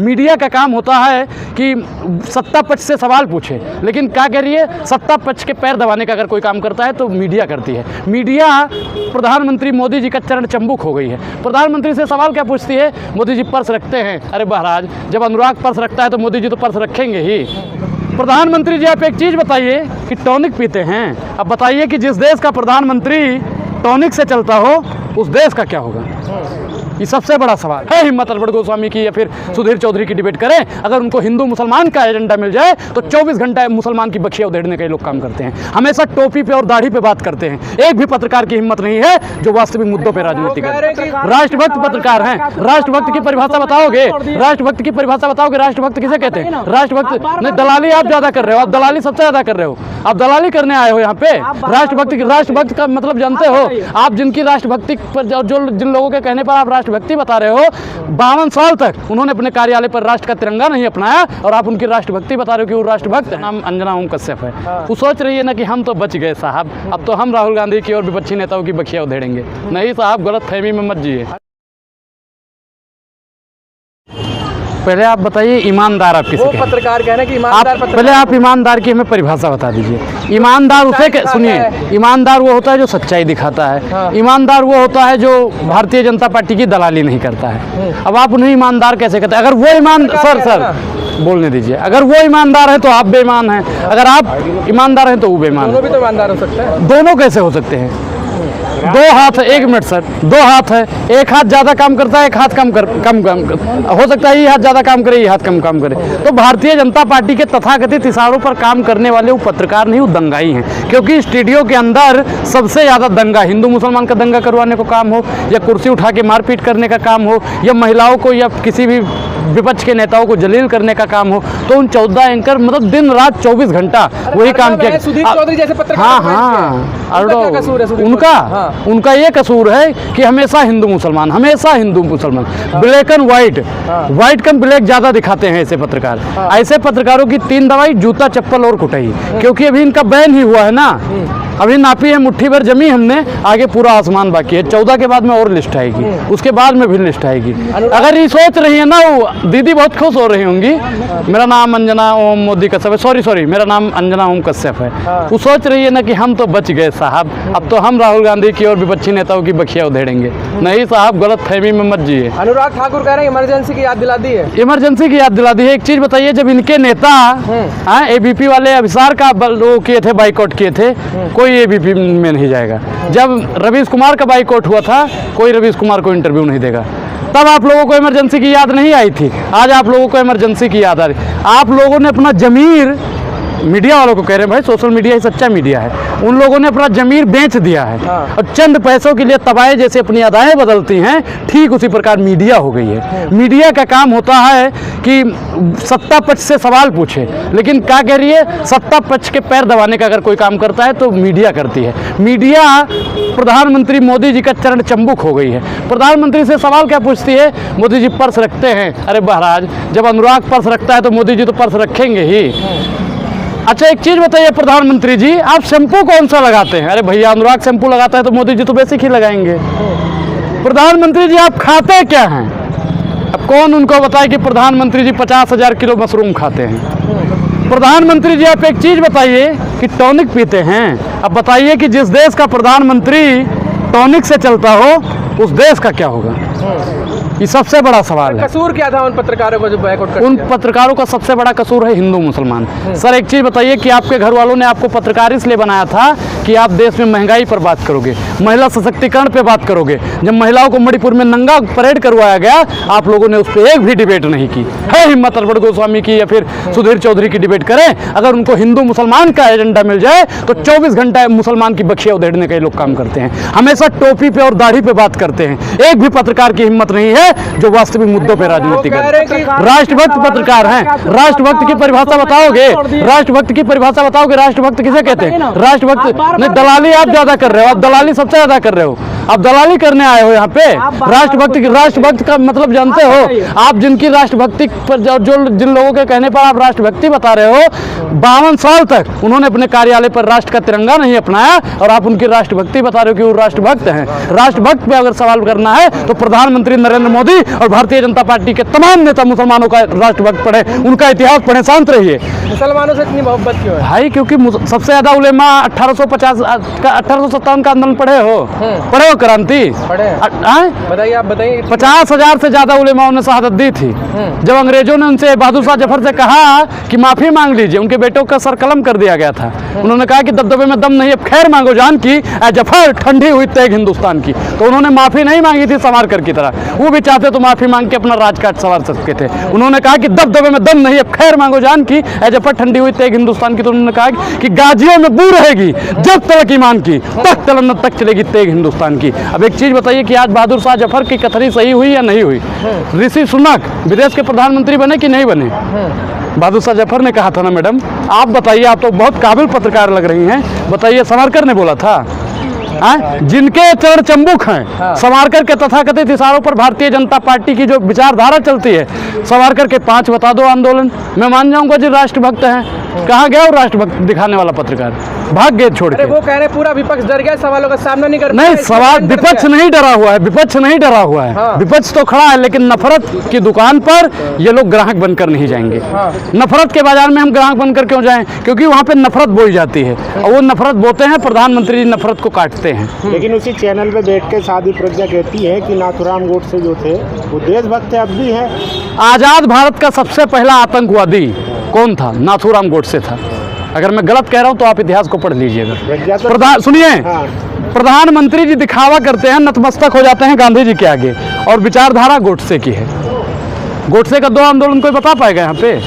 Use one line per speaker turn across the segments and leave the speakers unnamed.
Media का काम होता है कि सत्ता पक्ष से सवाल पूछे, लेकिन क्या कह रही है, सत्ता पक्ष के पैर दबाने का अगर कोई काम करता है तो मीडिया करती है। मीडिया प्रधानमंत्री मोदी जी का चरण चंबुक हो गई है। प्रधानमंत्री से सवाल क्या पूछती है, मोदी जी पर्स रखते हैं। अरे महाराज, जब अनुराग पर्स रखता है तो मोदी जी तो पर्स रखेंगे ही। प्रधानमंत्री जी आप एक चीज़ बताइए कि टॉनिक पीते हैं। अब बताइए कि जिस देश का प्रधानमंत्री टॉनिक से चलता हो उस देश का क्या होगा। ये सबसे बड़ा सवाल है। हिम्मत अल्बर्ट गोस्वामी की या फिर सुधीर चौधरी की डिबेट करें, अगर उनको हिंदू मुसलमान का एजेंडा मिल जाए तो 24 घंटा मुसलमान की बखिया उधेड़ने के लोग काम करते हैं। हमेशा टोपी पे और दाढ़ी पे बात करते हैं। एक भी पत्रकार की हिम्मत नहीं है जो वास्तविक मुद्दों पे राजनीति करे। राष्ट्रभक्त पत्रकार हैं। राष्ट्रभक्त की परिभाषा बताओगे, राष्ट्रभक्त की परिभाषा बताओगे, राष्ट्रभक्त किसे कहते हैं? राष्ट्रभक्त नहीं, दलाली आप ज्यादा कर रहे हो। आप दलाली सबसे ज्यादा कर रहे हो। आप दलाली करने आए हो यहाँ पे। राष्ट्रभक्त का मतलब जानते हो आप? जिनकी राष्ट्रभक्ति पर जो जिन लोगों के कहने पर आप राष्ट्रभक्ति बता रहे हो, 52 साल तक उन्होंने अपने कार्यालय पर राष्ट्र का तिरंगा नहीं अपनाया और आप उनकी राष्ट्रभक्ति बता रहे हो कि वो राष्ट्रभक्त। नाम अंजना ओम कश्यप है। वो सोच रही है ना कि हम तो बच गए साहब, अब तो हम राहुल गांधी की और विपक्षी नेताओं की बखिया उधेड़ेंगे। नहीं साहब, गलत फहमी में मत जिए। पहले आप बताइए ईमानदार आप किसे कहते हैं?
पत्रकार कहना कि ईमानदार पत्रकार।
पहले आप ईमानदार की हमें परिभाषा बता दीजिए। ईमानदार उसे सुनिए, ईमानदार वो होता है जो सच्चाई दिखाता है। ईमानदार वो होता है जो भारतीय जनता पार्टी की दलाली नहीं करता है। अब आप उन्हें ईमानदार कैसे कहते हैं? अगर वो सर बोलने दीजिए। अगर वो ईमानदार है तो आप बेईमान हैं, अगर आप ईमानदार हैं तो वो बेईमान है।
दोनों भी तो ईमानदार हो सकते हैं।
दोनों कैसे हो सकते हैं? दो हाथ है, एक मिनट सर, दो हाथ है, एक हाथ ज्यादा काम करता है, एक हाथ कम हो सकता है ये हाथ ज्यादा काम करे, ये हाथ कम काम करे। तो भारतीय जनता पार्टी के तथाकथित इशारों पर काम करने वाले वो पत्रकार नहीं, वो दंगाई हैं। क्योंकि स्टूडियो के अंदर सबसे ज्यादा दंगा, हिंदू मुसलमान का दंगा करवाने को काम हो, या कुर्सी उठा के मारपीट करने का काम हो, या महिलाओं को या किसी भी विपक्ष के नेताओं को जलील करने का काम हो, तो उन 14 एंकर मतलब दिन रात 24 घंटा वही काम किया।
सुधीर चौधरी जैसे पत्रकार।
उनका ये कसूर है कि हमेशा हिंदू मुसलमान, black and white come black ज्यादा दिखाते हैं ऐसे पत्रकार। ऐसे पत्रकारों की 3 दवाई, जूता चप्पल और कुटाई। क्योंकि अभी इनका बैन ही हुआ है ना, अभी नापी है मुट्ठी भर जमी हमने, आगे पूरा आसमान बाकी है। 14 के बाद में और लिस्ट आएगी, उसके बाद में भी लिस्ट आएगी। अगर ये सोच रही है ना, वो दीदी बहुत खुश हो रही होंगी, मेरा नाम अंजना ओम मोदी कश्यप है, सॉरी मेरा नाम अंजना ओम कश्यप है। वो सोच रही है ना कि हम तो बच गए साहब, अब तो हम राहुल गांधी की और विपक्षी नेताओं की बखिया उधेड़ेंगे। नहीं साहब, गलत फहमी में मत जिए।
अनुराग ठाकुर कह रहे हैं इमरजेंसी की याद दिला दी है।
इमरजेंसी की याद दिला दी है। एक चीज बताइए, जब इनके नेता एबीपी वाले अभिसार का वो किए थे, बाइकआउट किए थे, कोई एबीपी में नहीं जाएगा। जब रवीश कुमार का बाइकआउट हुआ था, कोई रवीश कुमार को इंटरव्यू नहीं देगा। तब आप लोगों को इमरजेंसी की याद नहीं आई थी, आज आप लोगों को इमरजेंसी की याद आ रही। आप लोगों ने अपना जमीर, मीडिया वालों को कह रहे हैं भाई, सोशल मीडिया ही सच्चा मीडिया है, उन लोगों ने अपना जमीर बेच दिया है। और चंद पैसों के लिए तबाहे जैसे अपनी अदाएं बदलती हैं, ठीक उसी प्रकार मीडिया हो गई है। मीडिया का काम होता है कि सत्ता पक्ष से सवाल पूछे, लेकिन क्या कह रही है, सत्ता पक्ष के पैर दबाने का अगर कोई काम करता है तो मीडिया करती है। मीडिया प्रधानमंत्री मोदी जी का चरण चंबुक हो गई है। प्रधानमंत्री से सवाल क्या पूछती है, मोदी जी पर्स रखते हैं। अरे महाराज, जब अनुराग पर्स रखता है तो मोदी जी तो पर्स रखेंगे ही। अच्छा एक चीज बताइए प्रधानमंत्री जी, आप शैम्पू कौन सा लगाते हैं? अरे भैया, अनुराग शैम्पू लगाता है तो मोदी जी तो बेसिक ही लगाएंगे। प्रधानमंत्री जी आप खाते क्या हैं? अब कौन उनको बताए कि प्रधानमंत्री जी 50,000 किलो मशरूम खाते हैं? प्रधानमंत्री जी आप एक चीज बताइए कि टॉनिक पीते हैं। अब बताइए कि जिस देश का प्रधानमंत्री टॉनिक से चलता हो उस देश का क्या होगा। ये सबसे बड़ा सवाल है।
कसूर क्या था उन पत्रकारों को जो बाइकआउट करते?
उन पत्रकारों का सबसे बड़ा कसूर है हिंदू मुसलमान। सर एक चीज बताइए कि आपके घर वालों ने आपको पत्रकार इसलिए बनाया था कि आप देश में महंगाई पर बात करोगे, महिला सशक्तिकरण पे बात करोगे। जब महिलाओं को मणिपुर में नंगा परेड करवाया गया, आप लोगों ने उस पर एक भी डिबेट नहीं की है। हिम्मत अल्बर्ट गोस्वामी की या फिर सुधीर चौधरी की डिबेट करें, अगर उनको हिंदू मुसलमान का एजेंडा मिल जाए तो 24 घंटा मुसलमान की बखिया उधेड़ने के लोग काम करते हैं। हमेशा टोपी पे और दाढ़ी पे बात करते हैं। एक भी पत्रकार की हिम्मत नहीं है जो वास्तविक मुद्दों पे राजनीति करे। राष्ट्रभक्त पत्रकार हैं। राष्ट्रभक्त की परिभाषा बताओगे, राष्ट्रभक्त की परिभाषा बताओगे, राष्ट्रभक्त किसे कहते हैं? राष्ट्रभक्त नहीं, दलाली आप ज्यादा कर रहे हो। आप दलाली सबसे ज्यादा कर रहे हो। आप दलाली करने आए हो यहाँ पे। राष्ट्रभक्त का मतलब जानते हो आप? जिनकी राष्ट्रभक्ति पर जो जिन लोगों के कहने पर आप राष्ट्रभक्ति बता रहे हो, 52 साल तक उन्होंने अपने कार्यालय पर राष्ट्र का तिरंगा नहीं अपनाया और आप उनकी राष्ट्रभक्ति बता रहे हो कि वो राष्ट्रभक्त हैं। राष्ट्रभक्त पे अगर सवाल करना है तो प्रधानमंत्री नरेंद्र मोदी और भारतीय जनता पार्टी के तमाम नेता मुसलमानों का राष्ट्रभक्त पढ़े, उनका इतिहास पढ़े, शांत रहिए।
मुसलमानों से इतनी मोहब्बत क्यों है
भाई? क्योंकि सबसे ज्यादा उलेमा 1857 का आंदोलन पढ़े हो क्रांति
बताइए, आप बताइए।
50,000 से ज्यादा उलेमाओं ने शहादत दी थी। जब अंग्रेजों ने उनसे बहादुर शाह जफर से कहा कि माफी मांग लीजिए, उनके बेटों का सर कलम कर दिया गया था। उन्होंने कहा कि दबदबे में दम नहीं, अब खैर मांगो जान की, ऐ जफर ठंडी हुई तेग हिंदुस्तान की। तो उन्होंने माफी नहीं मांगी थी सावरकर की तरह, वो भी चाहते तो माफी मांग के अपना राजकाज संवार सकते थे। उन्होंने कहा कि दबदबे में दम नहीं, अब खैर मांगो जान की, ऐ जफर ठंडी हुई तेग हिंदुस्तान की। तो उन्होंने कहा कि गाजियों में बू रहेगी जब तक ईमान की, तक तलन्नत तक चलेगी तेग हिंदुस्तान की। अब एक चीज बताइए कि आज बहादुर शाह जफर की कथनी सही हुई या नहीं हुई? ऋषि सुनक विदेश के प्रधानमंत्री बने कि नहीं बने? बहादुर शाह जफर ने कहा था ना मैडम। आप बताइए, आप तो बहुत काबिल पत्रकार लग रही हैं, बताइए सावरकर ने बोला था? जिनके चरण चंबुक हैं सावरकर के तथाकथित इशारों पर भारतीय जनता पार्टी की जो विचारधारा चलती है, सावरकर के 5 बता दो आंदोलन, मैं मान जाऊंगा जी राष्ट्रभक्त हैं। कहाँ गया वो राष्ट्रभक्त दिखाने वाला पत्रकार? भाग गए छोड़ के।
वो कह रहे पूरा विपक्ष डर गया, सवालों का सामना नहीं कर
नहीं, सवाल विपक्ष नहीं डरा हुआ है, विपक्ष नहीं डरा हुआ है। विपक्ष तो खड़ा है, लेकिन नफरत की दुकान पर ये लोग ग्राहक बनकर नहीं जाएंगे। नफरत के बाजार में हम ग्राहक बनकर क्यों जाएं? क्योंकि वहाँ पे नफरत बोई जाती है और वो नफरत बोते हैं, प्रधानमंत्री जी नफरत को काटते हैं।
लेकिन उसी चैनल पे बैठ के साधी प्रज्ञा कहती है कि नाथूराम गोडसे जो थे वो देशभक्त अब भी हैं।
आजाद भारत का सबसे पहला आतंकवादी कौन था? नाथूराम गोडसे था। अगर मैं गलत कह रहा हूं तो आप इतिहास को पढ़ लीजिएगा। सुनिए, प्रधानमंत्री जी दिखावा करते हैं, नतमस्तक हो जाते हैं गांधी जी के आगे, और विचारधारा गोडसे की है। गोडसे का 2 आंदोलन कोई बता पाएगा यहाँ पे?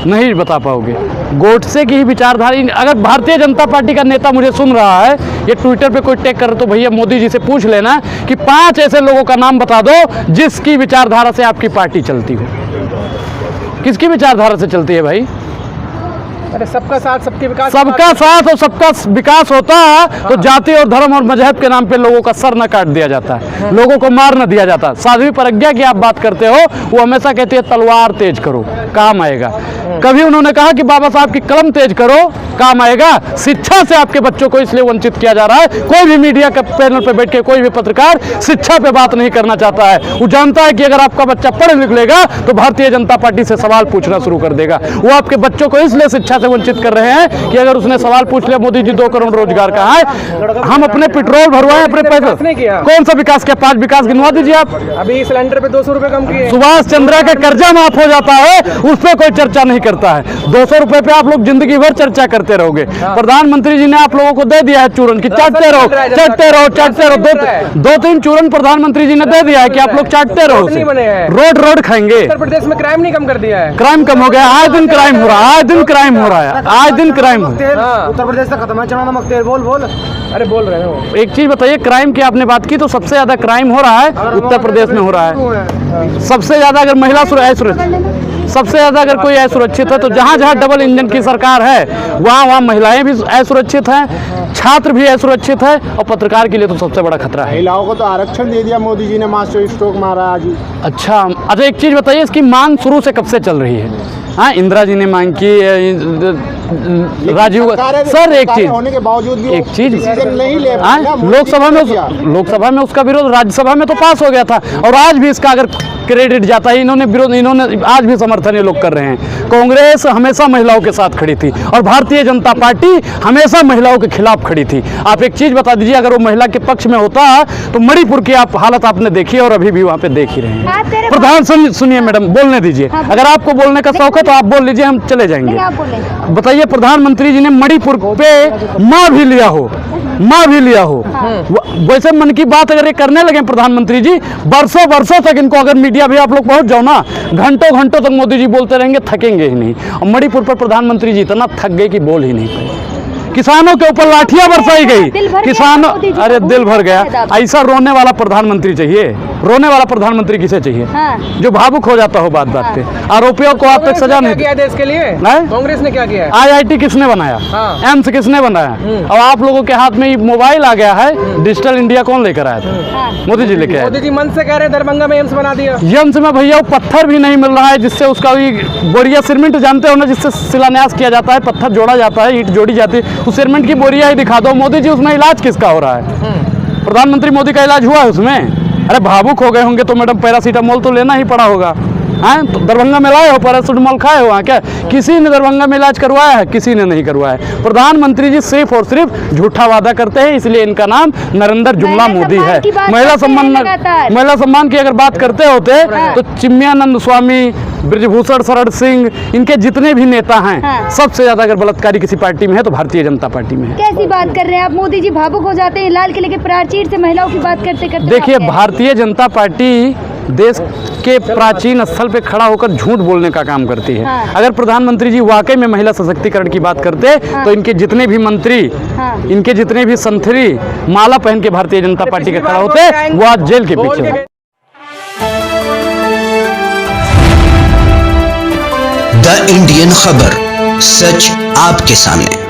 नहीं बता पाओगे। गोडसे की ही विचारधारा। अगर भारतीय जनता पार्टी का नेता मुझे सुन रहा है, ये ट्विटर पे कोई टैग कर, तो भैया मोदी जी से पूछ लेना कि 5 ऐसे लोगों का नाम बता दो जिसकी विचारधारा से आपकी पार्टी चलती हो। किसकी विचारधारा से चलती है भाई?
अरे सबका साथ सबके विकास,
सबका साथ और सबका विकास होता तो जाति और धर्म और मजहब के नाम पे लोगों का सर न काट दिया जाता है, लोगों को मार न दिया जाता। साध्वी प्रज्ञा की आप बात करते हो, वो हमेशा कहती है तलवार तेज करो काम आएगा। कभी उन्होंने कहा कि बाबा साहब की कलम तेज करो काम आएगा? शिक्षा से आपके बच्चों को इसलिए वंचित किया जा रहा है। कोई भी मीडिया के पैनल पे बैठ के कोई भी पत्रकार शिक्षा पे बात नहीं करना चाहता है। वो जानता है कि अगर आपका बच्चा पढ़ लिख लेगा तो भारतीय जनता पार्टी से सवाल पूछना शुरू कर देगा। वो आपके बच्चों को इसलिए शिक्षा से वंचित कर रहे हैं कि अगर उसने सवाल पूछ लिया मोदी जी 2 करोड़ रोजगार कहाँ है, हम अपने पेट्रोल भरवाएं अपने पैसे। कौन सा विकास किया? 5 विकास गिनवा दीजिए आप।
अभी सिलेंडर पे 200 रुपए कम किए।
सुभाष चंद्र का कर्जा माफ हो जाता है, उस पर कोई चर्चा नहीं करता है। 200 रुपए पे आप लोग जिंदगी भर चर्चा करते रहोगे। प्रधानमंत्री जी ने आप लोगों को दे दिया है चूरन की, चाटते रहो चाटते रहो चाटते रहो। 2-3 चूरन प्रधानमंत्री जी ने दे दिया है कि आप लोग चाटते रहो। रोड खाएंगे।
उत्तर प्रदेश में क्राइम नहीं कम कर दिया है?
क्राइम कम हो गया, आए दिन क्राइम हो रहा है, आए दिन क्राइम हो रहा है, आए दिन क्राइम।
उत्तर प्रदेश से खत्म है चना नमक तेल। बोल। अरे बोल रहे हो।
एक चीज बताइए, क्राइम की आपने बात की तो सबसे ज्यादा क्राइम हो रहा है उत्तर प्रदेश में हो रहा है। सबसे ज्यादा अगर महिला सबसे ज्यादा अगर कोई असुरक्षित है तो जहाँ जहाँ डबल इंजन की सरकार है वहाँ महिलाएं भी असुरक्षित हैं, छात्र भी असुरक्षित है, और पत्रकार के लिए तो सबसे बड़ा खतरा है।
महिलाओं को तो आरक्षण दे दिया मोदी जी ने, मास्टर स्ट्रोक मारा आज ही।
अच्छा, एक चीज बताइए, इसकी मांग शुरू से कब से चल रही है? हाँ, इंदिरा जी ने मांग की, राजीव सर एक चीज
होने के बावजूद भी
एक चीज
नहीं ले
लोकसभा में उसका विरोध राज्यसभा में तो पास हो गया था, और आज भी इसका अगर क्रेडिट जाता है, इन्होंने आज भी समर्थन ये लोग कर रहे हैं। कांग्रेस हमेशा महिलाओं के साथ खड़ी थी और भारतीय जनता पार्टी हमेशा महिलाओं के खिलाफ खड़ी थी। आप एक चीज बता दीजिए, अगर वो महिला के पक्ष में होता तो मणिपुर की आप हालत आपने देखी और अभी भी वहाँ पे देख ही रहे हैं। प्रधान सुनिए मैडम, बोलने दीजिए। अगर आपको बोलने का शौक है तो आप बोल लीजिए, हम चले जाएंगे। बताइए, प्रधानमंत्री जी ने मणिपुर पे माँ भी लिया हो, वैसे मन की बात अगर ये करने लगे प्रधानमंत्री जी, वर्षों तक इनको, अगर मीडिया भी आप लोग पहुंच जाओ ना, घंटों तक मोदी जी बोलते रहेंगे, थकेंगे ही नहीं। और मणिपुर पर प्रधानमंत्री जी इतना थक गए कि बोल ही नहीं पाए। किसानों के ऊपर लाठियां बरसाई गई। किसानों, अरे दिल भर गया। ऐसा रोने वाला प्रधानमंत्री चाहिए, रोने वाला प्रधानमंत्री किसे चाहिए? जो भावुक हो जाता हो बात बात पे। आरोपियों को आज तक सजा नहीं
किया देश के लिए, कांग्रेस ने क्या किया?
IIT किसने बनाया? एम्स किसने बनाया? और आप लोगों के हाथ में ये मोबाइल आ गया है, डिजिटल इंडिया कौन लेकर आया था? मोदी जी लेकर आए।
मोदी जी मन से कह रहे हैं दरभंगा में एम्स बना दिया।
एम्स में भैया वो पत्थर भी नहीं मिल रहा है जिससे उसका भी बोरिया सीमेंट जानते हो ना, जिससे शिलान्यास किया जाता है, पत्थर जोड़ा जाता है, ईंट जोड़ी जाती है, उस सीमेंट की बोरिया ही दिखा दो। मोदी जी उसमें इलाज किसका हो रहा है? प्रधानमंत्री मोदी का इलाज हुआ है उसमें? अरे भावुक हो गए होंगे तो मैडम पैरासीटामोल तो लेना ही पड़ा होगा। हैं तो दरभंगा में लाए हो, पैरासीटामोल खाए हो वहाँ क्या? किसी ने दरभंगा में इलाज करवाया है? किसी ने नहीं करवाया है। प्रधानमंत्री जी सिर्फ और सिर्फ झूठा वादा करते हैं, इसलिए इनका नाम नरेंद्र जुमला मोदी है। महिला सम्मान की अगर बात करते होते तो चिन्मयानंद स्वामी, ब्रजभूषण शरण सिंह, इनके जितने भी नेता हैं, सबसे ज्यादा अगर बलात्कारी किसी पार्टी में है तो भारतीय जनता पार्टी में है।
कैसी बात कर रहे हैं आप? मोदी जी भावुक हो जाते हैं लाल किले के प्राचीर से महिलाओं की बात करते करते।
देखिए, भारतीय जनता पार्टी देश के प्राचीन स्थल पे खड़ा होकर झूठ बोलने का काम करती है। अगर प्रधानमंत्री जी वाकई में महिला सशक्तिकरण की बात करते तो इनके जितने भी मंत्री, इनके जितने भी संतरी माला पहन के भारतीय जनता पार्टी के खड़ा होते, वो आज जेल के पीछे होते।
द इंडियन खबर, सच आपके सामने।